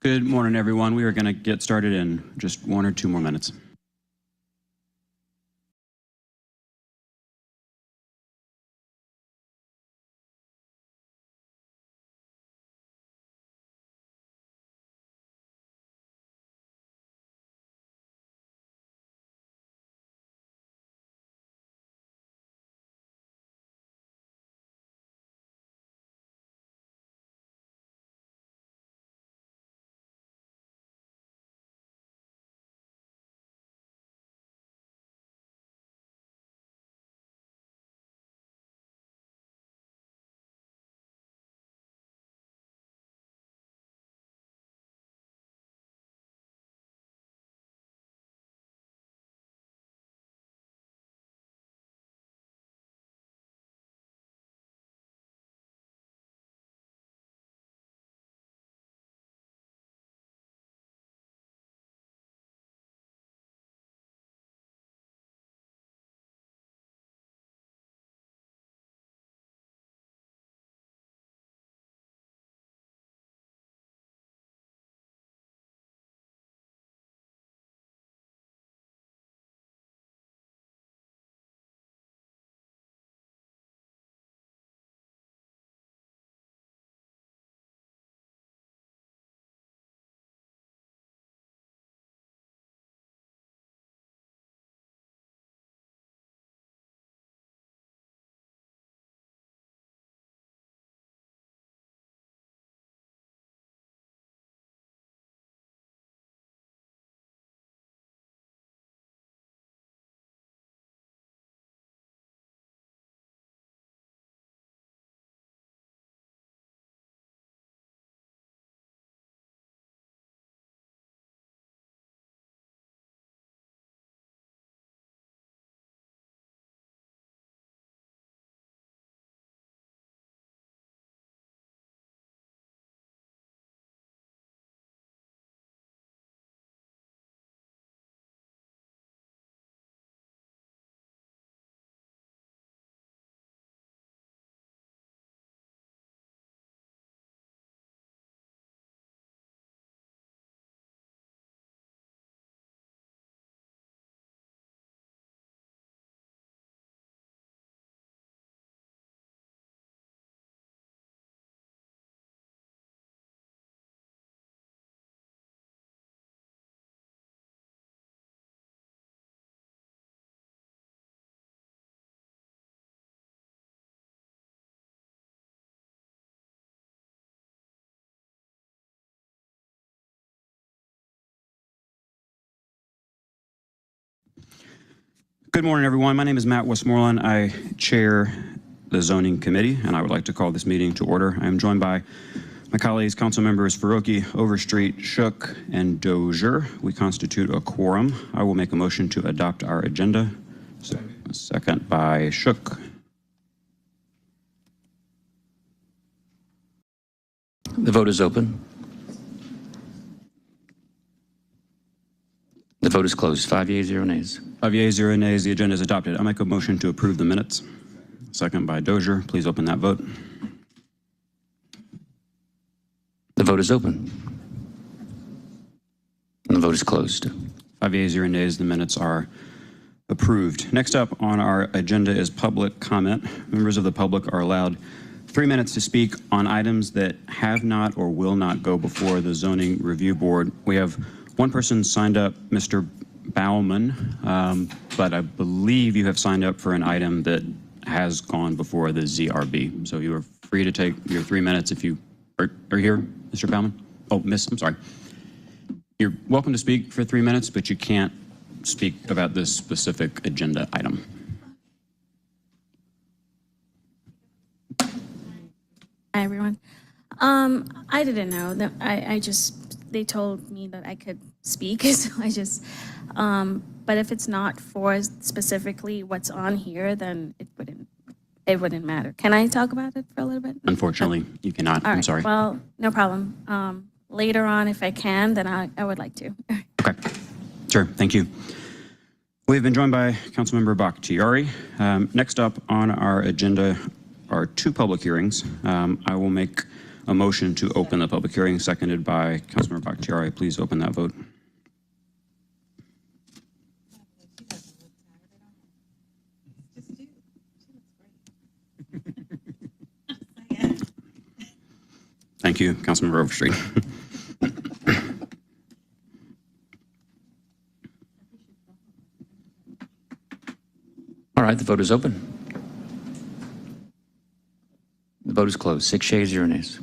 Good morning, everyone. We are going to get started in just 1 or 2 more minutes. Good morning, everyone. My name is Matt Westmoreland. I chair the Zoning Committee, and I would like to call this meeting to order. I am joined by my colleagues, council members Farokhi, Overstreet, Shook, and Dozier. We constitute a quorum. I will make a motion to adopt our agenda. Second by Shook. The vote is open. The vote is closed. 5 yeas, 0 nays. 5 yeas, 0 nays. The agenda is adopted. I'll make a motion to approve the minutes. Second by Dozier. Please open that vote. The vote is open. And the vote is closed. 5 yeas, 0 nays. The minutes are approved. Next up on our agenda is public comment. Members of the public are allowed 3 minutes to speak on items that have not or will not go before the Zoning Review Board. We have one person signed up, Mr. Bauman, but I believe you have signed up for an item that has gone before the ZRB. So you are free to take your 3 minutes if you are here, Mr. Bauman. Oh, Miss, I'm sorry. You're welcome to speak for 3 minutes, but you can't speak about this specific agenda item. Hi, everyone. I didn't know that they told me that I could speak, so I just, but if it's not for specifically what's on here, then it wouldn't matter. Can I talk about it for a little bit? Unfortunately, you cannot. All right. I'm sorry. Well, no problem. Later on, if I can, then I would like to. Okay. Sure. Thank you. We've been joined by Councilmember Bakhtiari. Next up on our agenda are 2 public hearings. I will make a motion to open the public hearing, seconded by Councilmember Bakhtiari. Please open that vote. Thank you, Councilmember Overstreet. All right, the vote is open. The vote is closed. 6 yeas, 0 nays.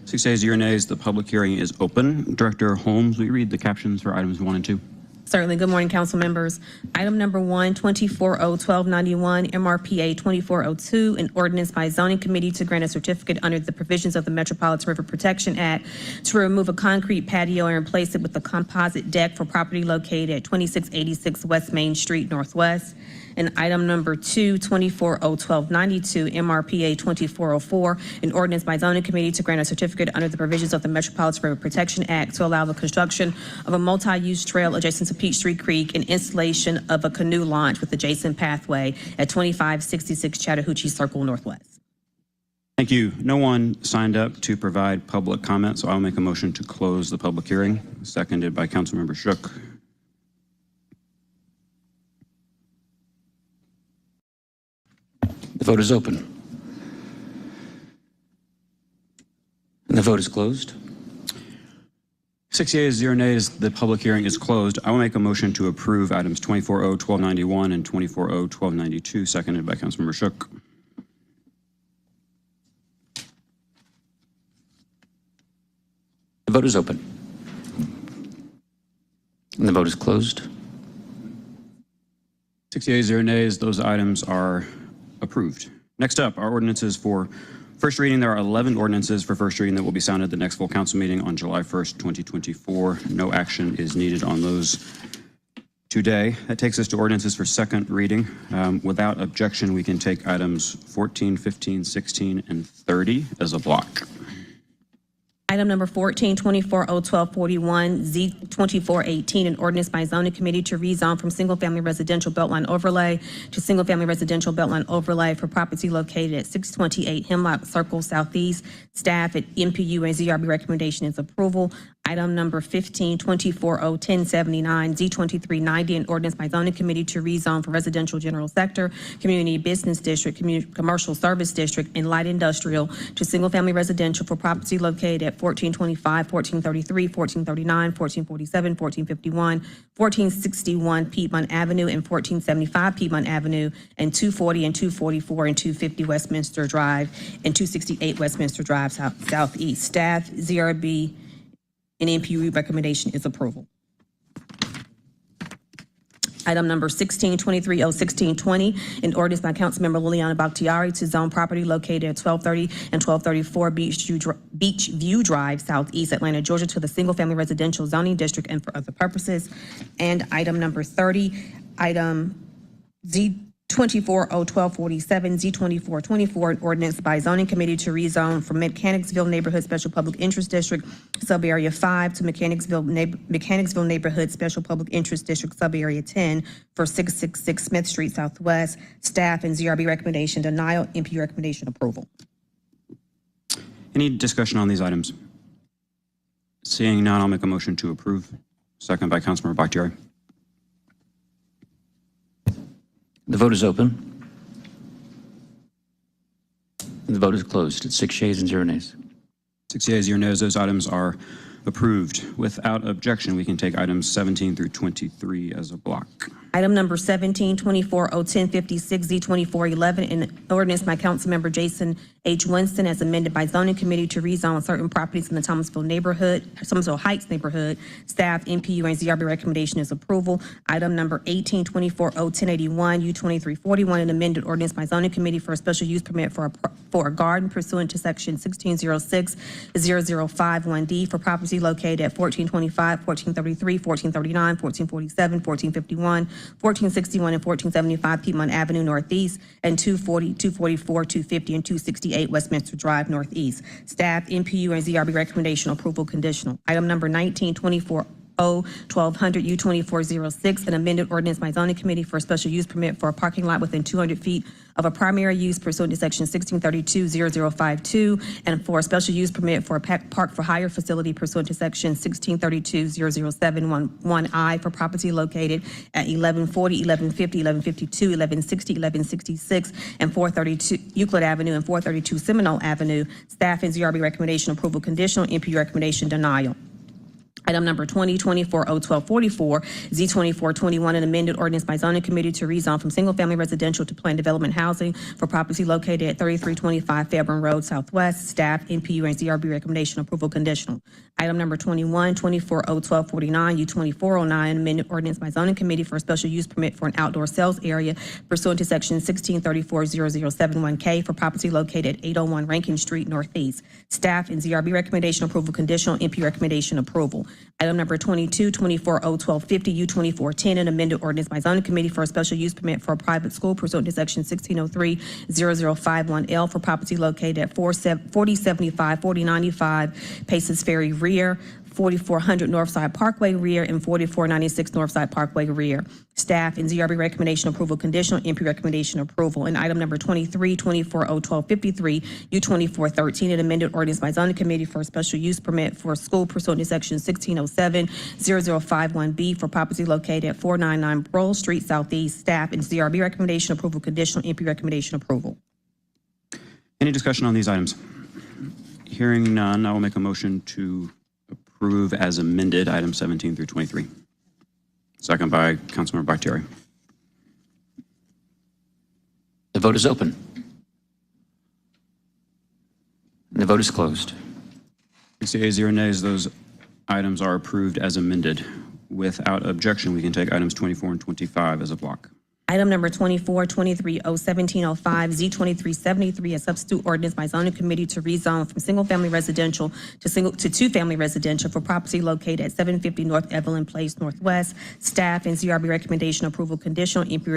6 yeas, 0 nays. The public hearing is open. Director Holmes, will you read the captions for items 1 and 2? Certainly. Good morning, council members. Item number 1, 240-1291, MRPA 2402, an ordinance by zoning committee to grant a certificate under the provisions of the Metropolitan River Protection Act to remove a concrete patio and replace it with a composite deck for property located at 2686 West Main Street Northwest. And item number 2, 240-1292, MRPA 2404, an ordinance by zoning committee to grant a certificate under the provisions of the Metropolitan River Protection Act to allow the construction of a multi-use trail adjacent to Peachtree Creek and installation of a canoe launch with adjacent pathway at 2566 Chattahoochee Circle Northwest. Thank you. No one signed up to provide public comment, so I'll make a motion to close the public hearing, seconded by Councilmember Shook. The vote is open. And the vote is closed. 6 yeas, 0 nays. The public hearing is closed. I will make a motion to approve items 240-1291 and 240-1292, seconded by Councilmember Shook. The vote is open. And the vote is closed. 6 yeas, 0 nays. Those items are approved. Next up, our ordinances for first reading. There are 11 ordinances for first reading that will be sounded at the next full council meeting on July 1st, 2024. No action is needed on those today. That takes us to ordinances for second reading. Without objection, we can take items 14, 15, 16, and 30 as a block. Item number 14, 240-1241, Z2418, an ordinance by zoning committee to rezone from single-family residential beltline overlay to single-family residential beltline overlay for property located at 628 Hemlock Circle Southeast. Staff at MPU and ZRB recommendation is approval. Item number 15, 240-1079, Z2390, an ordinance by zoning committee to rezone for residential general sector, community business district, commercial service district, and light industrial to single-family residential for property located at 1425, 1433, 1439, 1447, 1451, 1461 Piedmont Avenue, and 1475 Piedmont Avenue, and 240 and 244 and 250 Westminster Drive, and 268 Westminster Drive Southeast. Staff, ZRB, and MPU recommendation is approval. Item number 16, 230-1620, an ordinance by Councilmember Liliana Bakhtiari to zone property located at 1230 and 1234 Beachview Drive, Southeast Atlanta, Georgia, to the single-family residential zoning district and for other purposes. And item number 30, item Z24-1247, Z2424, an ordinance by zoning committee to rezone from Mechanicsville Neighborhood Special Public Interest District, Subarea 5 to Mechanicsville Neighborhood Special Public Interest District, Subarea 10 for 666 Smith Street Southwest. Staff and ZRB recommendation denial, MPU recommendation approval. Any discussion on these items? Seeing none, I'll make a motion to approve. Second by Councilmember Bakhtiari. The vote is open. And the vote is closed. It's 6 yeas and 0 nays. 6 yeas, 0 nays. Those items are approved. Without objection, we can take items 17 through 23 as a block. Item number 17, 240-1056, Z2411, an ordinance by Councilmember Jason H. Winston as amended by zoning committee to rezone certain properties in the Thomasville Heights neighborhood. Staff, MPU, and ZRB recommendation is approval. Item number 18, 240-1081, U2341, an amended ordinance by zoning committee for a special use permit for a garden pursuant to section 1606-0051D for property located at 1425, 1433, 1439, 1447, 1451, 1461 and 1475 Piedmont Avenue Northeast, and 240, 244, 250, and 268 Westminster Drive Northeast. Staff, MPU, and ZRB recommendation approval conditional. Item number 19, 240-1200, U2406, an amended ordinance by zoning committee for a special use permit for a parking lot within 200 feet of a primary use pursuant to section 1632-0052, and for a special use permit for a park for hire facility pursuant to section 1632-00711I for property located at 1140, 1150, 1152, 1160, 1166, and 432 Euclid Avenue and 432 Seminole Avenue. Staff and ZRB recommendation approval conditional, NP recommendation denial. Item number 2024-01244, Z2421, an amended ordinance by zoning committee to rezone from single-family residential to planned development housing for property located at 3325 Fairburn Road Southwest. Staff, NPU, and ZRB recommendation approval conditional. Item number 21-24-01249, U2409, amended ordinance by zoning committee for a special use permit for an outdoor sales area pursuant to section 1634-0071K for property located at 801 Rankin Street Northeast. Staff and ZRB recommendation approval conditional, NP recommendation approval. Item number 22-24-01250, U2410, an amended ordinance by zoning committee for a special use permit for a private school pursuant to section 1603-0051L for property located at 4075, 4095 Paces Ferry rear, 4400 Northside Parkway rear, and 4496 Northside Parkway rear. Staff and ZRB recommendation approval conditional, NP recommendation approval. And item number 23-24-01253, U2413, an amended ordinance by zoning committee for a special use permit for a school pursuant to section 1607-0051B for property located at 499 Broll Street Southeast. Staff and ZRB recommendation approval conditional, NP recommendation approval. Any discussion on these items? Hearing none, I will make a motion to approve as amended items 17 through 23. Second by Councilmember Bakhtiari. The vote is open. And the vote is closed. 6 yeas, 0 nays. Those items are approved as amended. Without objection, we can take items 24 and 25 as a block. Item number 24-23-01705, Z2373, a substitute ordinance by zoning committee to rezone from single-family residential to two-family residential for property located at 750 North Evelyn Place Northwest. Staff and ZRB recommendation approval conditional, NP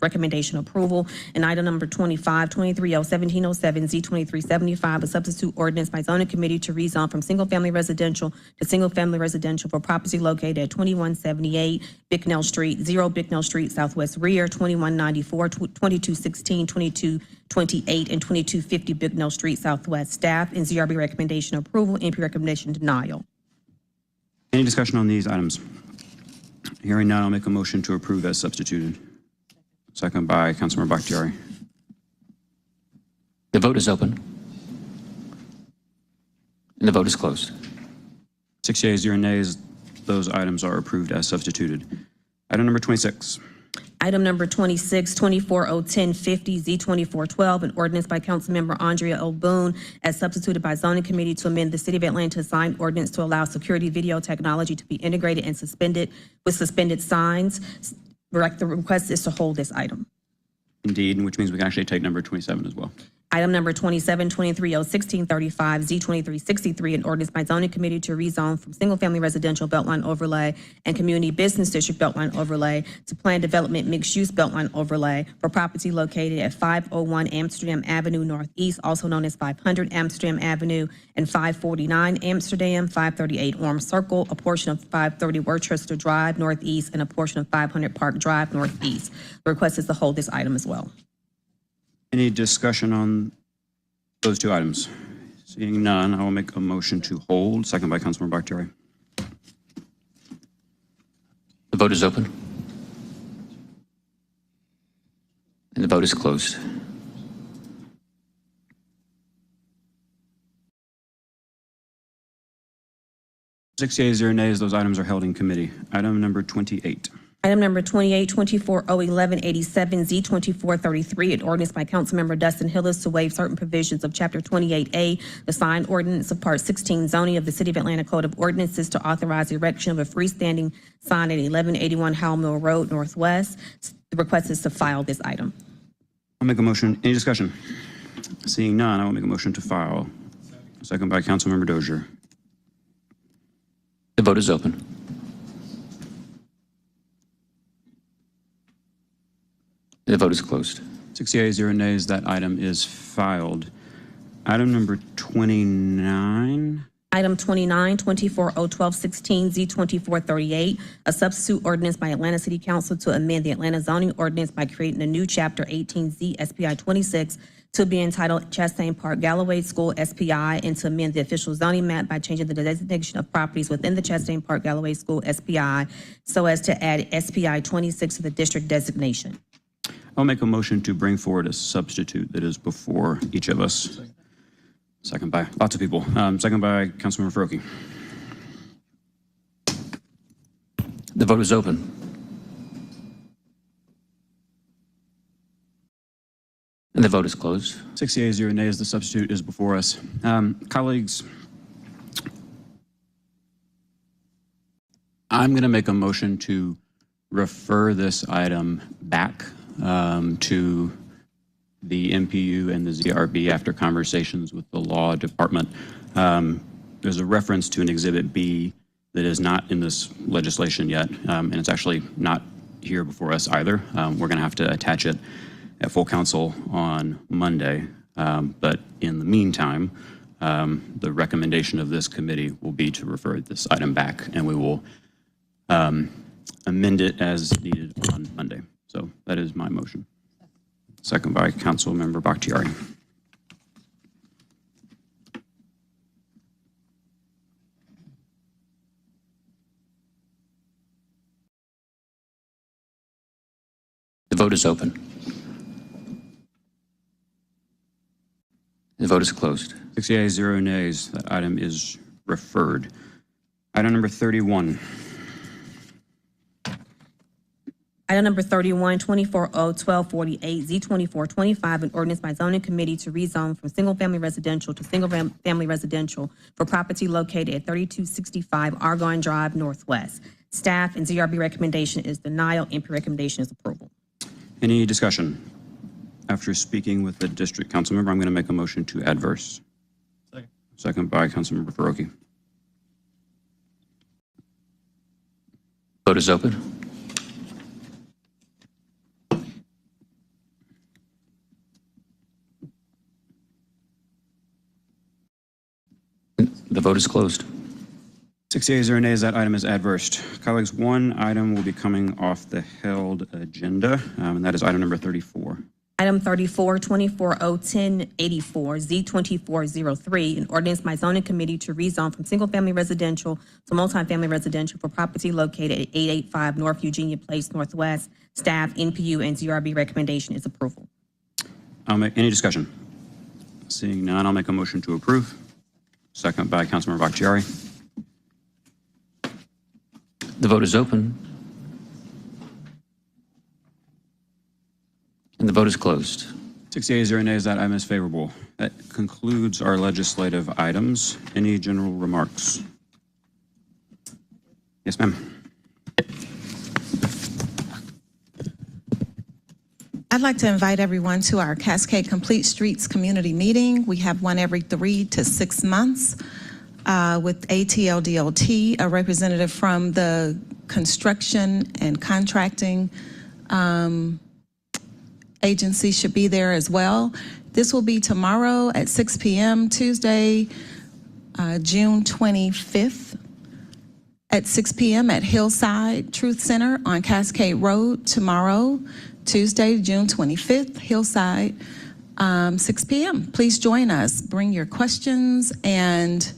recommendation approval. And item number 25-23-01707, Z2375, a substitute ordinance by zoning committee to rezone from single-family residential to single-family residential for property located at 2178 Bicknell Street, 0 Bicknell Street Southwest rear, 2194, 2216, 2228, and 2250 Bicknell Street Southwest. Staff and ZRB recommendation approval, NP recommendation denial. Any discussion on these items? Hearing none, I'll make a motion to approve as substituted. Second by Councilmember Bakhtiari. The vote is open. And the vote is closed. 6 yeas, 0 nays. Those items are approved as substituted. Item number 26. Item number 26-24-01050, Z2412, an ordinance by Councilmember Andrea O. Boone as substituted by zoning committee to amend the City of Atlanta sign ordinance to allow security video technology to be integrated and suspended with suspended signs. The request is to hold this item. Indeed, which means we can actually take number 27 as well. Item number 27-23-01635, Z2363, an ordinance by zoning committee to rezone from single-family residential Beltline overlay and community business district Beltline overlay to planned development mixed-use Beltline overlay for property located at 501 Amsterdam Avenue Northeast, also known as 500 Amsterdam Avenue, and 549 Amsterdam, 538 Orm Circle, a portion of 530 Worcester Drive Northeast, and a portion of 500 Park Drive Northeast. The request is to hold this item as well. Any discussion on those two items? Seeing none, I will make a motion to hold. Second by Councilmember Bakhtiari. The vote is open. And the vote is closed. Six yeas, 0 nays. Those items are held in committee. Item number 28. Item number 28-24-01187, Z2433, an ordinance by Councilmember Dustin Hillis to waive certain provisions of Chapter 28A, the sign ordinance of Part 16 zoning of the City of Atlanta Code of Ordinances to authorize the erection of a freestanding sign at 1181 Howell Mill Road Northwest. The request is to file this item. I'll make a motion. Any discussion? Seeing none, I will make a motion to file. Second by Councilmember Dozier. The vote is open. The vote is closed. 6 yeas, 0 nays. That item is filed. Item number 29. Item 29, 24-012-16, Z-2438, a substitute ordinance by Atlanta City Council to amend the Atlanta zoning ordinance by creating a new Chapter 18Z SPI 26 to be entitled Chastain Park Galloway School SPI, and to amend the official zoning map by changing the designation of properties within the Chastain Park Galloway School SPI so as to add SPI 26 to the district designation. I'll make a motion to bring forward a substitute that is before each of us. Second by lots of people. Second by Councilmember Farokhi. The vote is open. And the vote is closed. 6 yeas, 0 nays. The substitute is before us. Colleagues, I'm going to make a motion to refer this item back to the MPU and the ZRB after conversations with the law department. There's a reference to an Exhibit B that is not in this legislation yet, and it's actually not here before us either. We're going to have to attach it at full council on Monday, but in the meantime, the recommendation of this committee will be to refer this item back, and we will amend it as needed on Monday. So that is my motion. Second by Councilmember Bakhtiari. The vote is open. The vote is closed. 6 yeas, 0 nays. That item is referred. Item number 31. Item number 31, 24-012-48, Z-2425, an ordinance by zoning committee to rezone from single-family residential to single-family residential for property located at 3265 Argonne Drive Northwest. Staff and ZRB recommendation is denial. MP recommendation is approval. Any discussion? After speaking with the district council member, I'm going to make a motion to adverse. Second by Councilmember Farokhi. Vote is open. The vote is closed. 6 yeas, 0 nays. That item is adversed. Colleagues, one item will be coming off the held agenda, and that is item number 34. Item 34, 24-010-84, Z-2403, an ordinance by zoning committee to rezone from single-family residential to multifamily residential for property located at 885 North Eugenia Place Northwest. Staff, NPU, and ZRB recommendation is approval. Any discussion? Seeing none, I'll make a motion to approve. Second by Councilmember Bakhtiari. The vote is open. And the vote is closed. 6 yeas, 0 nays. That item is favorable. That concludes our legislative items. Any general remarks? Yes, ma'am. I'd like to invite everyone to our Cascade Complete Streets community meeting. We have one every 3 to 6 months with ATLDLT, a representative from the construction and contracting agency should be there as well. This will be tomorrow at 6 p.m., Tuesday, June 25th at 6 p.m. at Hillside Truth Center on Cascade Road. Tomorrow, Tuesday, June 25th, Hillside, 6 p.m. Please join us. Bring your questions, and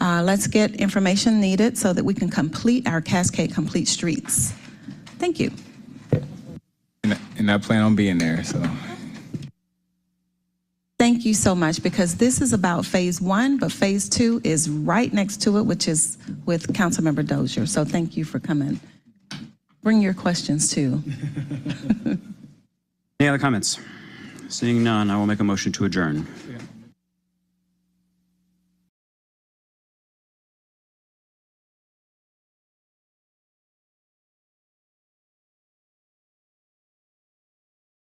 let's get information needed so that we can complete our Cascade Complete Streets. Thank you. And I plan on being there, so. Thank you so much, because this is about phase 1, but phase 2 is right next to it, which is with Councilmember Dozier. So thank you for coming. Bring your questions too. Any other comments? Seeing none, I will make a motion to adjourn.